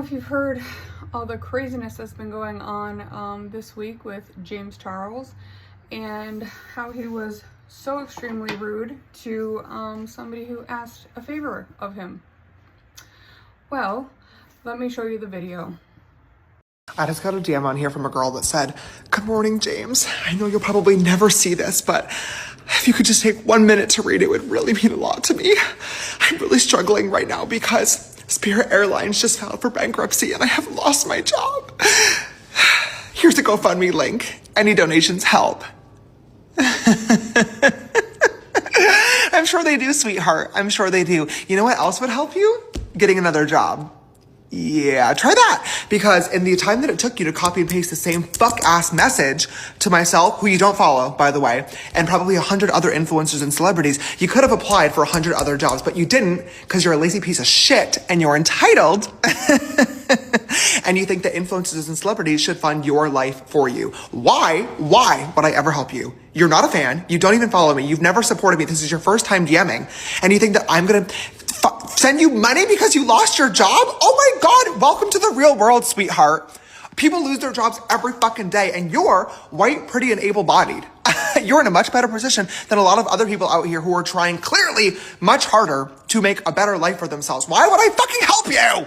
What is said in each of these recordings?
if you've heard all the craziness that's been going on this week with James Charles and how he was so extremely rude to somebody who asked a favor of him. Well, let me show you the video. I just got a DM on here from a girl that said, "Good morning, James. I know you'll probably never see this, but if you could just take 1 minute to read it, would really mean a lot to me. I'm really struggling right now because Spirit Airlines just filed for bankruptcy and I have lost my job. Here's a GoFundMe link. Any donations help." I'm sure they do, sweetheart. I'm sure they do. You know what else would help you? Getting another job. Yeah, try that. Because in the time that it took you to copy and paste the same fuck-ass message to myself, who you don't follow, by the way, and probably 100 other influencers and celebrities, you could have applied for 100 other jobs, but you didn't because you're a lazy piece of shit and you're entitled. And you think that influencers and celebrities should fund your life for you. Why would I ever help you? You're not a fan. You don't even follow me. You've never supported me. This is your first time DMing. And you think that I'm going to send you money because you lost your job? Oh my God, welcome to the real world, sweetheart. People lose their jobs every fucking day, and you're white, pretty, and able-bodied. You're in a much better position than a lot of other people out here who are trying clearly much harder to make a better life for themselves. Why would I fucking help you?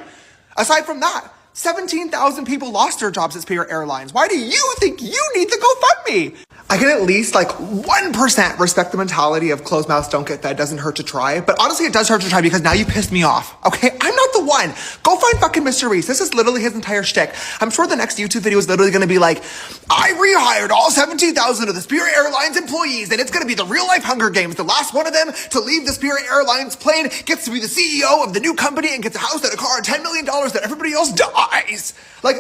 Aside from that, 17,000 people lost their jobs at Spirit Airlines. Why do you think you need the GoFundMe? I can at least 1% respect the mentality of closed mouths don't get fed, doesn't hurt to try. But honestly, it does hurt to try because now you pissed me off, okay? I'm not the one. Go find fucking Mr. Reese. This is literally his entire shtick. I'm sure the next YouTube video is literally gonna be like, I rehired all 17,000 of the Spirit Airlines employees and it's gonna be the real life Hunger Games. The last one of them to leave the Spirit Airlines plane gets to be the CEO of the new company and gets a house and a car and $10 million that everybody else dies.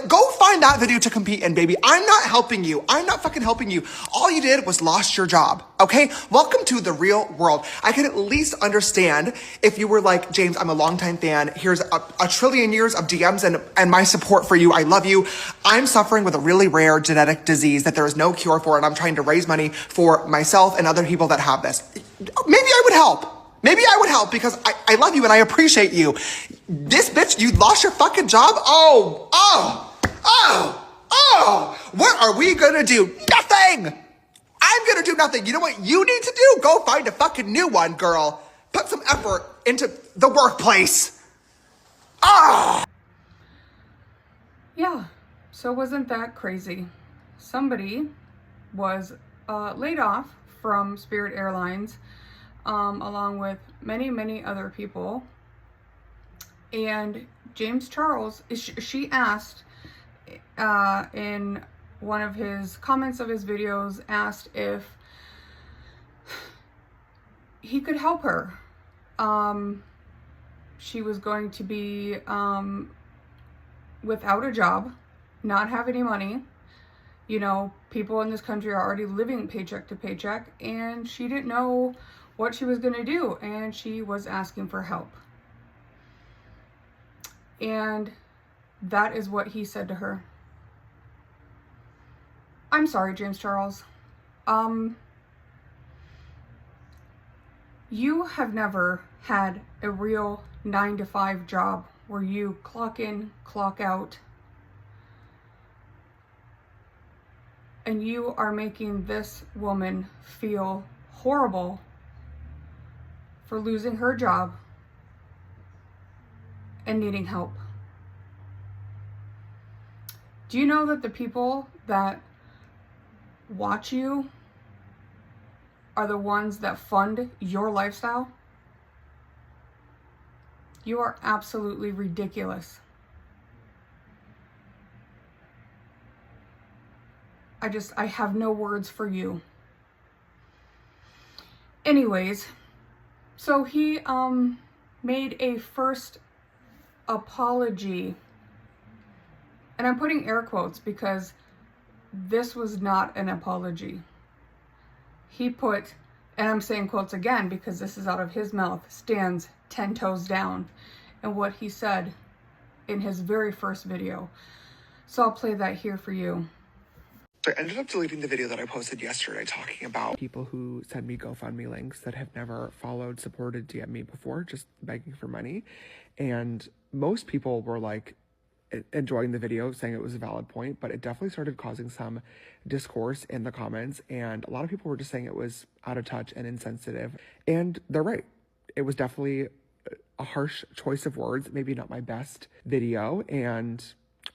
Go find that video to compete in, baby. I'm not helping you. I'm not fucking helping you. All you did was lost your job, okay? Welcome to the real world. I can at least understand if you were like, James, I'm a longtime fan. Here's a trillion years of DMs and my support for you. I love you. I'm suffering with a really rare genetic disease that there is no cure for, and I'm trying to raise money for myself and other people that have this. Maybe I would help. Maybe I would help because I love you and I appreciate you. This bitch, you lost your fucking job? What are we gonna do? Nothing! I'm gonna do nothing. You know what you need to do? Go find a fucking new one, girl. Put some effort into the workplace. Yeah, so wasn't that crazy? Somebody was laid off from Spirit Airlines along with many other people, and James Charles, she asked in one of his comments of his videos, asked if he could help her. She was going to be without a job, not have any money. You know, people in this country are already living paycheck to paycheck, and she didn't know what she was going to do, and she was asking for help. And that is what he said to her. I'm sorry, James Charles. You have never had a real 9-to-5 job where you clock in, clock out, and you are making this woman feel horrible for losing her job and needing help. Do you know that the people that watch you are the ones that fund your lifestyle? You are absolutely ridiculous. I have no words for you. Anyways, so he made a first apology. And I'm putting air quotes because this was not an apology. He put, and I'm saying quotes again because this is out of his mouth, stands 10 toes down, and what he said in his very first video. So I'll play that here for you. So I ended up deleting the video that I posted yesterday talking about people who send me GoFundMe links that have never followed, supported, DM me before, just begging for money. And most people were like, enjoying the video, saying it was a valid point, but it definitely started causing some discourse in the comments, and a lot of people were just saying it was out of touch and insensitive, and they're right. It was definitely a harsh choice of words, maybe not my best video, and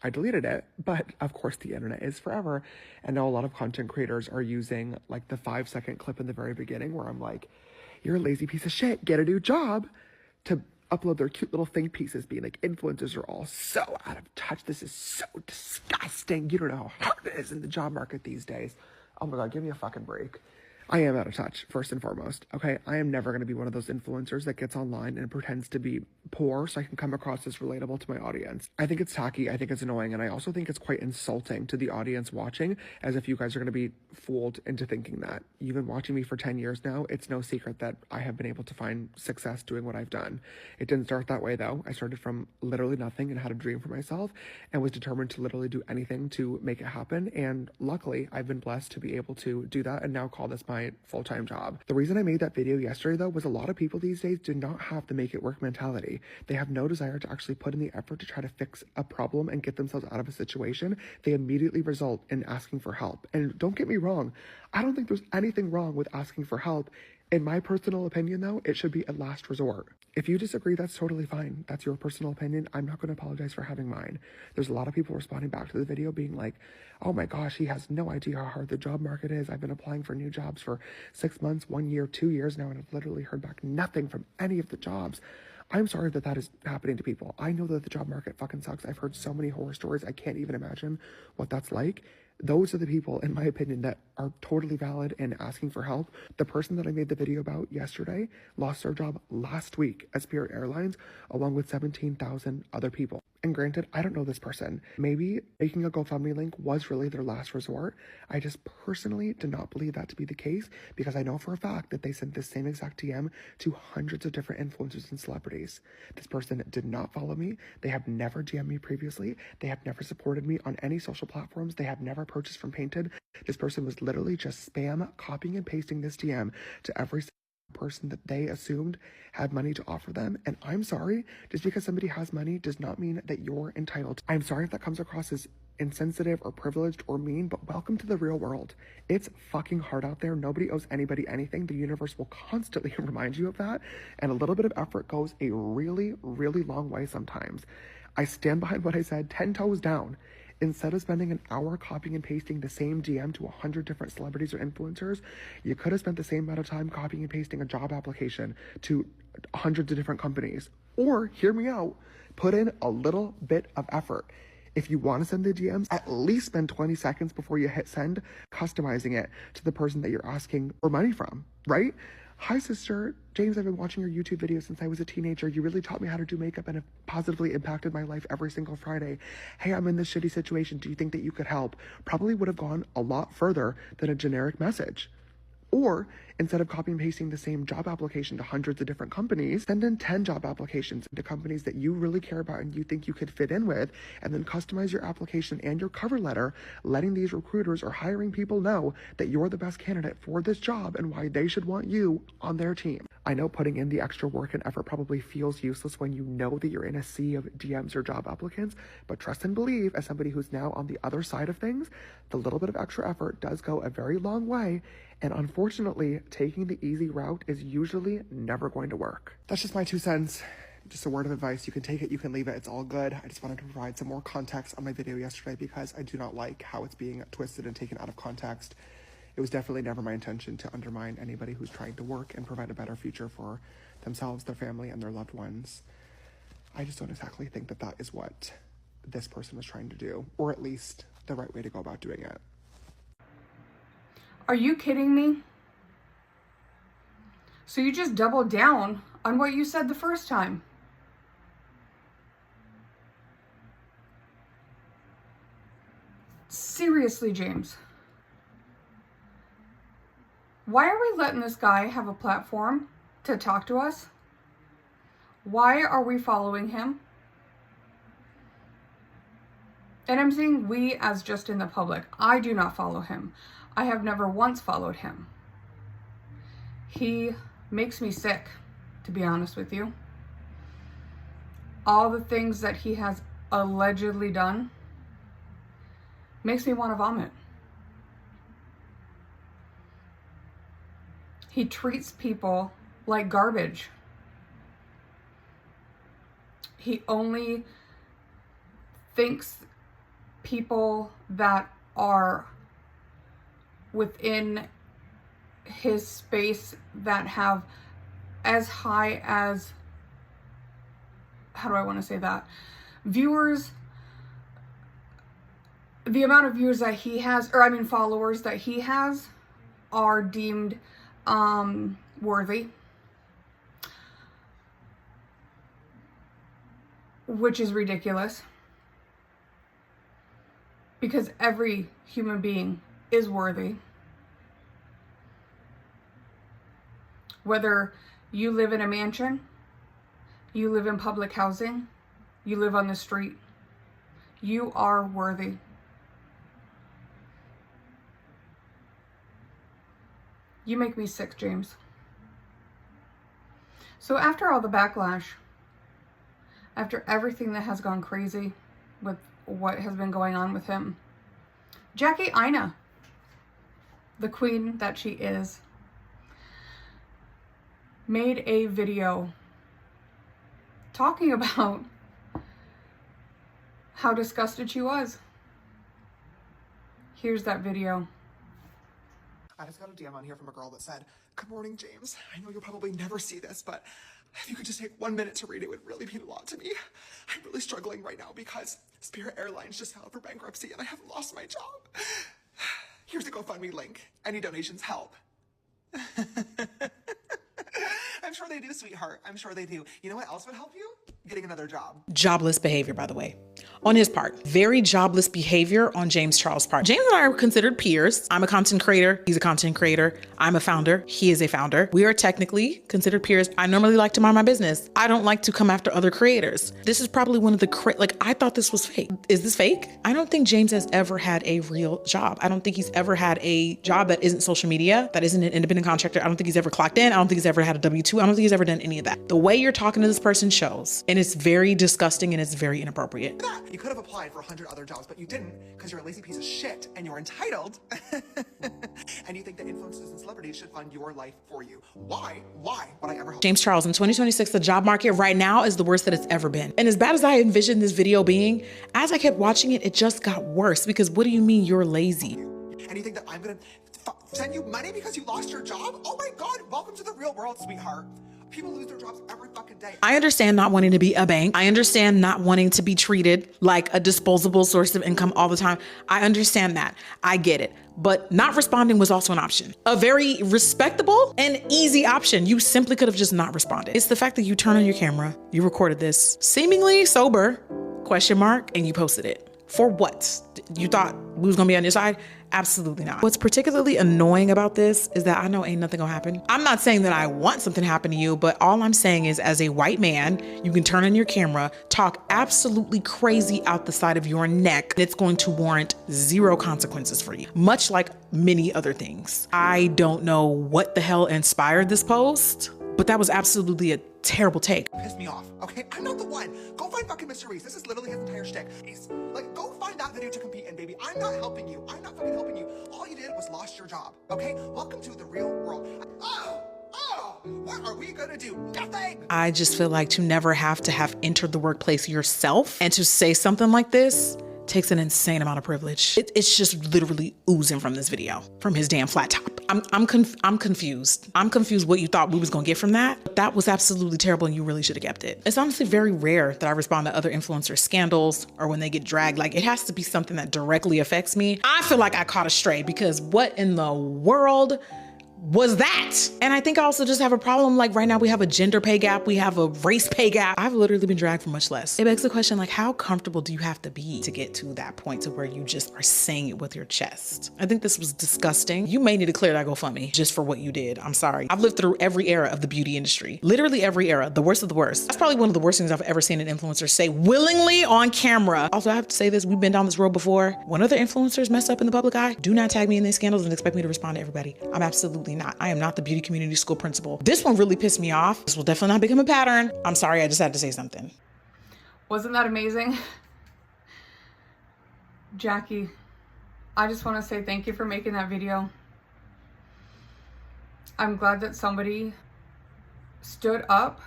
I deleted it. But of course the internet is forever, and now a lot of content creators are using like the 5-second clip in the very beginning where I'm like, you're a lazy piece of shit, get a new job, to upload their cute little think pieces being like, influencers are all so out of touch, this is so disgusting, you don't know how hard it is in the job market these days. Oh my god, give me a fucking break. I am out of touch, first and foremost, okay? I am never going to be one of those influencers that gets online and pretends to be poor so I can come across as relatable to my audience. I think it's tacky, I think it's annoying, and I also think it's quite insulting to the audience watching, as if you guys are going to be fooled into thinking that. You've been watching me for 10 years now. It's no secret that I have been able to find success doing what I've done. It didn't start that way, though. I started from literally nothing and had a dream for myself and was determined to literally do anything to make it happen, and luckily, I've been blessed to be able to do that and now call this my full-time job. The reason I made that video yesterday, though, was a lot of people these days do not have the make it work mentality. They have no desire to actually put in the effort to try to fix a problem and get themselves out of a situation. They immediately result in asking for help. And don't get me wrong, I don't think there's anything wrong with asking for help. In my personal opinion, though, it should be a last resort. If you disagree, that's totally fine. That's your personal opinion. I'm not going to apologize for having mine. There's a lot of people responding back to the video being like, oh my gosh, he has no idea how hard the job market is. I've been applying for new jobs for 6 months, 1 year, 2 years now, and I've literally heard back nothing from any of the jobs. I'm sorry that that is happening to people. I know that the job market fucking sucks. I've heard so many horror stories. I can't even imagine what that's like. Those are the people, in my opinion, that are totally valid and asking for help. The person that I made the video about yesterday lost their job last week at Spirit Airlines, along with 17,000 other people. And granted, I don't know this person. Maybe making a GoFundMe link was really their last resort. I just personally do not believe that to be the case, because I know for a fact that they sent this same exact DM to hundreds of different influencers and celebrities. This person did not follow me. They have never DM'd me previously. They have never supported me on any social platforms. They have never purchased from Painted. This person was literally just spam copying and pasting this DM to every person that they assumed had money to offer them. And I'm sorry, just because somebody has money does not mean that you're entitled. I'm sorry if that comes across as insensitive or privileged or mean, but welcome to the real world. It's fucking hard out there. Nobody owes anybody anything. The universe will constantly remind you of that, and a little bit of effort goes a really, really long way sometimes. I stand behind what I said 10 toes down. Instead of spending an hour copying and pasting the same DM to 100 different celebrities or influencers, you could have spent the same amount of time copying and pasting a job application to hundreds of different companies. Or, hear me out, put in a little bit of effort. If you want to send the DMs, at least spend 20 seconds before you hit send, customizing it to the person that you're asking for money from, right? Hi, sister. James, I've been watching your YouTube videos since I was a teenager. You really taught me how to do makeup and have positively impacted my life every single Friday. Hey, I'm in this shitty situation. Do you think that you could help? Probably would have gone a lot further than a generic message. Or instead of copy and pasting the same job application to hundreds of different companies, send in 10 job applications to companies that you really care about and you think you could fit in with, and then customize your application and your cover letter, letting these recruiters or hiring people know that you're the best candidate for this job and why they should want you on their team. I know putting in the extra work and effort probably feels useless when you know that you're in a sea of DMs or job applicants, but trust and believe, as somebody who's now on the other side of things, the little bit of extra effort does go a very long way. And unfortunately, taking the easy route is usually never going to work. That's just my 2 cents. Just a word of advice. You can take it, you can leave it. It's all good. I just wanted to provide some more context on my video yesterday because I do not like how it's being twisted and taken out of context. It was definitely never my intention to undermine anybody who's trying to work and provide a better future for themselves, their family, and their loved ones. I just don't exactly think that that is what this person was trying to do, or at least the right way to go about doing it. Are you kidding me? So you just doubled down on what you said the first time. Seriously, James. Why are we letting this guy have a platform to talk to us? Why are we following him? And I'm saying we as just in the public. I do not follow him. I have never once followed him. He makes me sick, to be honest with you. All the things that he has allegedly done makes me want to vomit. He treats people like garbage. He only thinks people that are within his space that have as high as, how do I want to say that? Viewers, the amount of viewers that he has, or I mean followers that he has, are deemed worthy. Which is ridiculous. Because every human being is worthy. Whether you live in a mansion, you live in public housing, you live on the street, you are worthy. You make me sick, James. So after all the backlash, after everything that has gone crazy with what has been going on with him, Jackie Aina, the queen that she is, made a video talking about how disgusted she was. Here's that video. I just got a DM on here from a girl that said, "Good morning, James. I know you'll probably never see this, but if you could just take 1 minute to read it would really mean a lot to me. I'm really struggling right now because Spirit Airlines just filed for bankruptcy and I have lost my job. Here's the GoFundMe link. Any donations help." I'm sure they do, sweetheart. I'm sure they do. You know what else would help you? Getting another job. Jobless behavior, by the way, on his part. Very jobless behavior on James Charles' part. James and I are considered peers. I'm a content creator. He's a content creator. I'm a founder. He is a founder. We are technically considered peers. I normally like to mind my business. I don't like to come after other creators. This is probably one of the, I thought this was fake. Is this fake? I don't think James has ever had a real job. I don't think he's ever had a job that isn't social media, that isn't an independent contractor. I don't think he's ever clocked in. I don't think he's ever had a W-2. I don't think he's ever done any of that. The way you're talking to this person shows, and it's very disgusting and it's very inappropriate. You could have applied for 100 other jobs, but you didn't because you're a lazy piece of shit and you're entitled. And you think that influencers and celebrities should fund your life for you. Why would I ever help? James Charles, in 2026, the job market right now is the worst that it's ever been. And as bad as I envisioned this video being, as I kept watching it, it just got worse because what do you mean you're lazy? And you think that I'm gonna send you money because you lost your job? Oh my God, welcome to the real world, sweetheart. People lose their jobs every fucking day. I understand not wanting to be a bank. I understand not wanting to be treated like a disposable source of income all the time. I understand that. I get it. But not responding was also an option. A very respectable and easy option. You simply could have just not responded. It's the fact that you turn on your camera, you recorded this, seemingly sober, ? And you posted it. For what? You thought we was gonna be on your side? Absolutely not. What's particularly annoying about this is that I know ain't nothing gonna happen. I'm not saying that I want something to happen to you, but all I'm saying is as a white man, you can turn on your camera, talk absolutely crazy out the side of your neck, and it's going to warrant zero consequences for you, much like many other things. I don't know what the hell inspired this post, but that was absolutely a terrible take. Piss me off, okay? I'm not the one. Go find fucking Mr. Reese. This is literally his entire shtick. He's like, go find that video to compete in, baby. I'm not helping you. I'm not fucking helping you. All you did was lost your job, okay? Welcome to the real world. Oh, what are we gonna do? Nothing. I just feel like to never have to have entered the workplace yourself and to say something like this takes an insane amount of privilege. It's just literally oozing from this video, from his damn flat top. I'm confused. I'm confused what you thought we was gonna get from that. That was absolutely terrible and you really should have kept it. It's honestly very rare that I respond to other influencer scandals or when they get dragged. Like, it has to be something that directly affects me. I feel like I caught a stray because what in the world was that? And I think I also just have a problem. Like right now we have a gender pay gap. We have a race pay gap. I've literally been dragged for much less. It begs the question, like, how comfortable do you have to be to get to that point to where you just are saying it with your chest? I think this was disgusting. You may need to clear that GoFundMe just for what you did. I'm sorry. I've lived through every era of the beauty industry. Literally every era, the worst of the worst. That's probably one of the worst things I've ever seen an influencer say willingly on camera. Also, I have to say this, we've been down this road before. When other influencers mess up in the public eye, do not tag me in these scandals and expect me to respond to everybody. I'm absolutely not. I am not the beauty community school principal. This one really pissed me off. This will definitely not become a pattern. I'm sorry, I just had to say something. Wasn't that amazing? Jackie, I just want to say thank you for making that video. I'm glad that somebody stood up.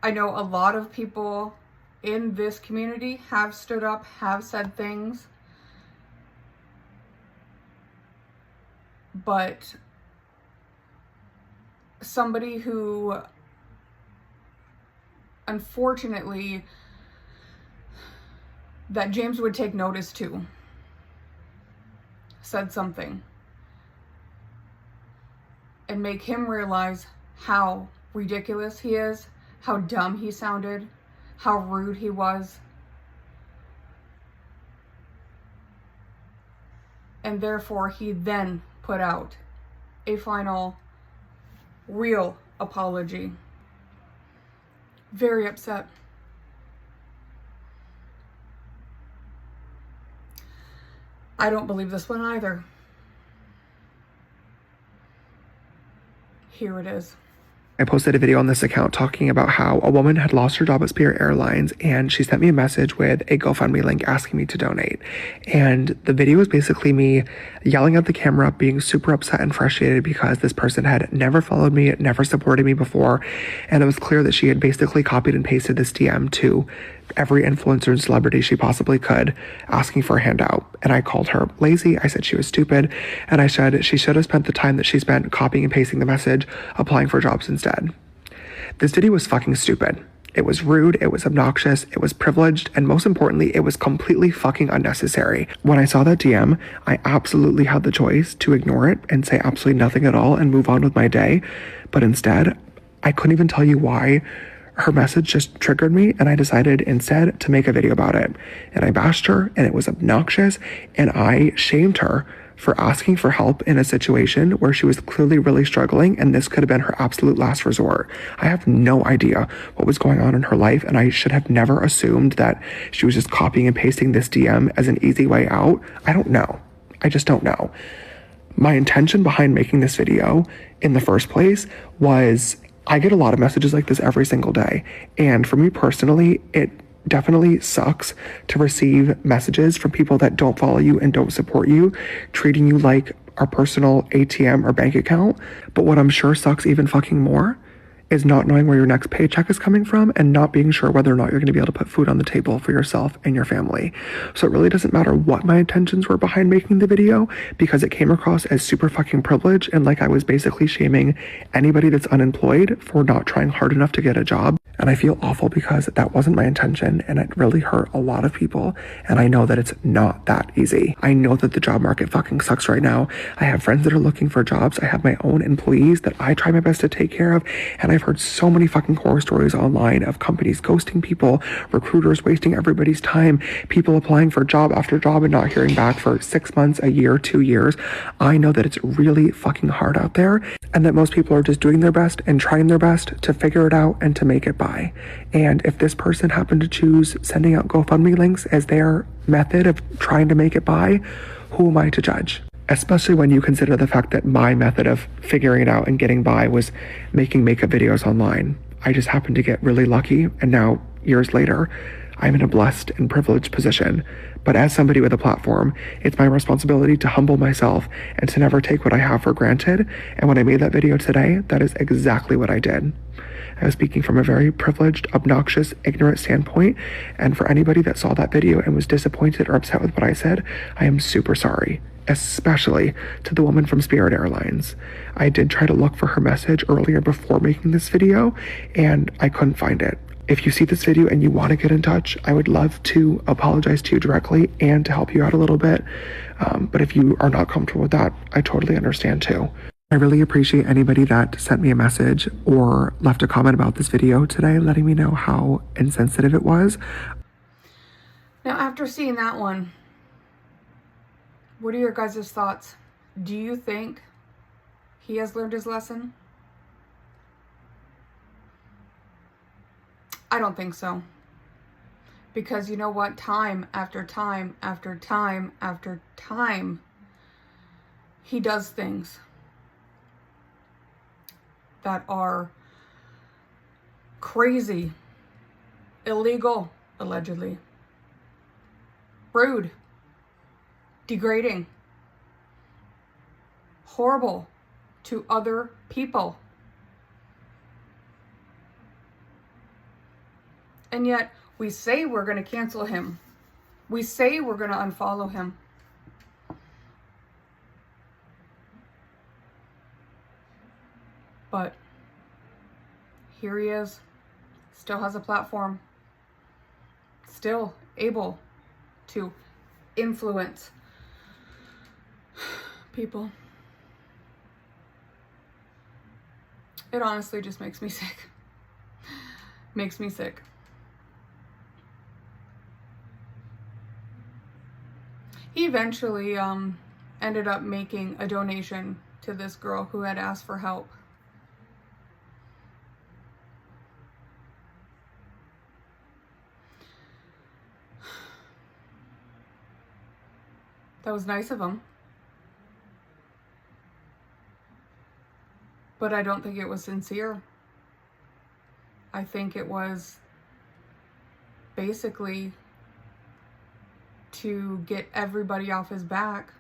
I know a lot of people in this community have stood up, have said things, but somebody who unfortunately that James would take notice to said something and make him realize how ridiculous he is, how dumb he sounded, how rude he was. And therefore he then put out a final real apology. Very upset. I don't believe this one either. Here it is. I posted a video on this account talking about how a woman had lost her job at Spirit Airlines, and she sent me a message with a GoFundMe link asking me to donate. And the video was basically me yelling at the camera, being super upset and frustrated because this person had never followed me, never supported me before. And it was clear that she had basically copied and pasted this DM to every influencer and celebrity she possibly could, asking for a handout. And I called her lazy. I said she was stupid. And I said she should have spent the time that she spent copying and pasting the message, applying for jobs instead. This video was fucking stupid. It was rude, it was obnoxious, it was privileged, and most importantly, it was completely fucking unnecessary. When I saw that DM, I absolutely had the choice to ignore it and say absolutely nothing at all and move on with my day. But instead, I couldn't even tell you why. Her message just triggered me, and I decided instead to make a video about it. And I bashed her, and it was obnoxious, and I shamed her for asking for help in a situation where she was clearly really struggling, and this could have been her absolute last resort. I have no idea what was going on in her life, and I should have never assumed that she was just copying and pasting this DM as an easy way out. I don't know. I just don't know. My intention behind making this video in the first place was I get a lot of messages like this every single day. And for me personally, it definitely sucks to receive messages from people that don't follow you and don't support you, treating you like our personal ATM or bank account. But what I'm sure sucks even fucking more is not knowing where your next paycheck is coming from and not being sure whether or not you're going to be able to put food on the table for yourself and your family. So it really doesn't matter what my intentions were behind making the video, because it came across as super fucking privileged and like I was basically shaming anybody that's unemployed for not trying hard enough to get a job. And I feel awful because that wasn't my intention, and it really hurt a lot of people. And I know that it's not that easy. I know that the job market fucking sucks right now. I have friends that are looking for jobs. I have my own employees that I try my best to take care of. And I've heard so many fucking horror stories online of companies ghosting people, recruiters wasting everybody's time, people applying for job after job and not hearing back for 6 months, a year, 2 years. I know that it's really fucking hard out there, and that most people are just doing their best and trying their best to figure it out and to make it by. And if this person happened to choose sending out GoFundMe links as their method of trying to make it by, who am I to judge? Especially when you consider the fact that my method of figuring it out and getting by was making makeup videos online. I just happened to get really lucky, and now, years later, I'm in a blessed and privileged position. But as somebody with a platform, it's my responsibility to humble myself and to never take what I have for granted. And when I made that video today, that is exactly what I did. I was speaking from a very privileged, obnoxious, ignorant standpoint. And for anybody that saw that video and was disappointed or upset with what I said, I am super sorry. Especially to the woman from Spirit Airlines. I did try to look for her message earlier before making this video, and I couldn't find it. If you see this video and you want to get in touch, I would love to apologize to you directly and to help you out a little bit. But if you are not comfortable with that, I totally understand too. I really appreciate anybody that sent me a message or left a comment about this video today, letting me know how insensitive it was. Now, after seeing that one, what are your guys' thoughts? Do you think he has learned his lesson? I don't think so. Because you know what? Time after time after time after time, he does things that are crazy, illegal, allegedly. rude, degrading, horrible to other people. And yet we say we're going to cancel him. We say we're going to unfollow him. But here he is, still has a platform, still able to influence people. It honestly just makes me sick. Makes me sick. He eventually ended up making a donation to this girl who had asked for help. That was nice of him. But I don't think it was sincere. I think it was basically to get everybody off his back,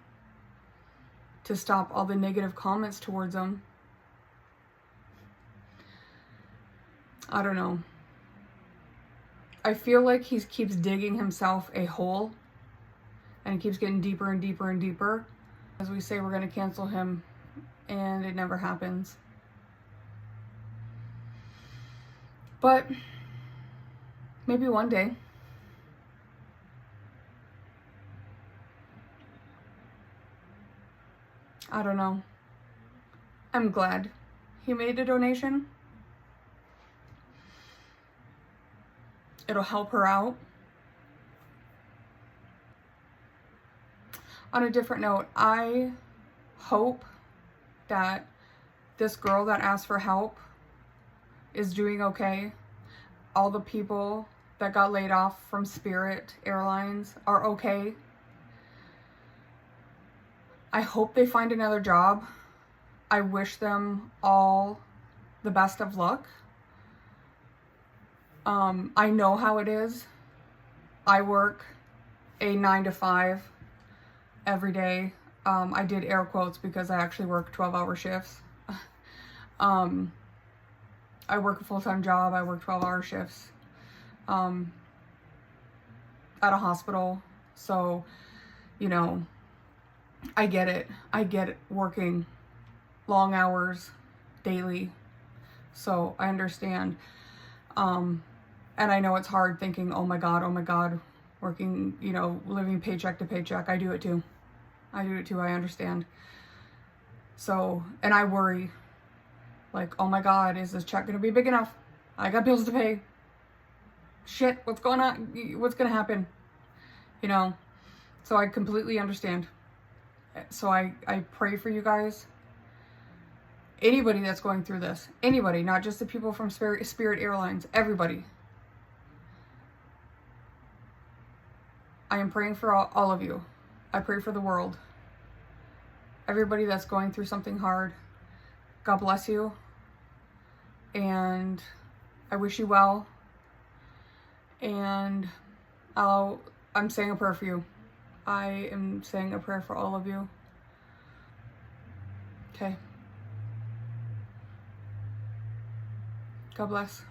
to stop all the negative comments towards him. I don't know. I feel like he keeps digging himself a hole, and it keeps getting deeper and deeper and deeper. As we say, we're going to cancel him, and it never happens. But maybe one day. I don't know. I'm glad he made a donation. It'll help her out. On a different note, I hope that this girl that asked for help is doing okay. All the people that got laid off from Spirit Airlines are okay. I hope they find another job. I wish them all the best of luck. I know how it is. I work a 9 to 5 every day. I did air quotes because I actually work 12-hour shifts. I work a full-time job. I work 12-hour shifts at a hospital. So, you know, I get it. I get it working long hours daily. So I understand. And I know it's hard thinking, oh my God, working, you know, living paycheck to paycheck. I do it too. I understand. So, and I worry, like, oh my God, is this check going to be big enough? I got bills to pay. Shit, what's going on? What's going to happen? You know, so I completely understand. So I pray for you guys. Anybody that's going through this, anybody, not just the people from Spirit Airlines, everybody. I am praying for all of you. I pray for the world. Everybody that's going through something hard, God bless you. And I wish you well. And I'm saying a prayer for you. I am saying a prayer for all of you. Okay. God bless.